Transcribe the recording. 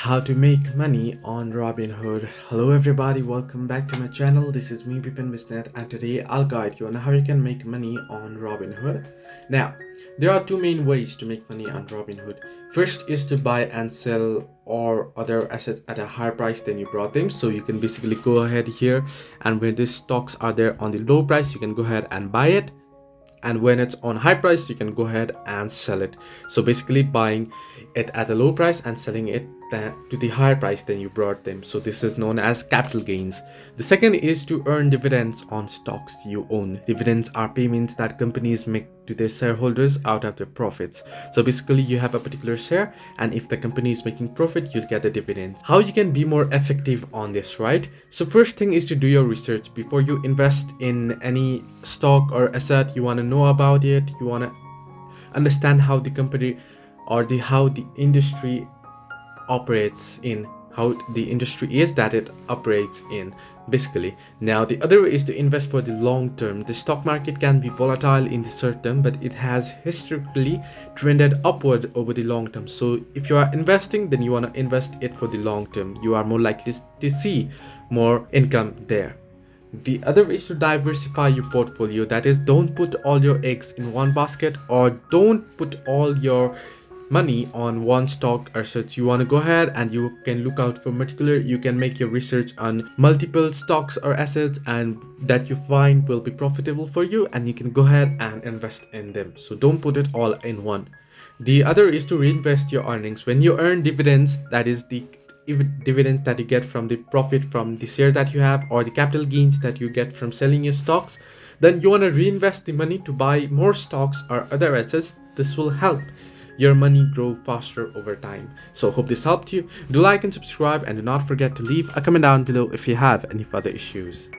How to make money on Robinhood. Hello everybody, welcome back to my channel. This is me Vipin Bisnet, and today I'll guide you on how you can make money on Robinhood. Now, there are two main ways to make money on Robinhood. First is to buy and sell or other assets at a higher price than you brought them. So you can basically go ahead here, and when these stocks are there on the low price, you can go ahead and buy it, and when it's on high price you can go ahead and sell it. So basically buying it at a low price and selling it to the higher price than you brought them. So this is known as capital gains. The second is to earn dividends on stocks you own. Dividends are payments that companies make to their shareholders out of their profits. So basically you have a particular share, and if the company is making profit, you'll get the dividends. How you can be more effective on this, right? So first thing is to do your research before you invest in any stock or asset. You want to know about it, you want to understand how the company or how the industry operates in, how the industry is that it operates in, basically. Now the other way is to invest for the long term. The stock market can be volatile in the short term, but it has historically trended upward over the long term. So if you are investing, then you want to invest it for the long term. You are more likely to see more income there. The other is to diversify your portfolio. That is, don't put all your eggs in one basket, or don't put all your money on one stock or such. You want to go ahead and you can look out for particular, you can make your research on multiple stocks or assets and that you find will be profitable for you, and you can go ahead and invest in them. So don't put it all in one. The other is to reinvest your earnings. When you earn dividends, that is the dividends that you get from the profit from the share that you have, or the capital gains that you get from selling your stocks, then you want to reinvest the money to buy more stocks or other assets. This will help your money grow faster over time. So hope this helped you. Do like and subscribe, and do not forget to leave a comment down below if you have any further issues.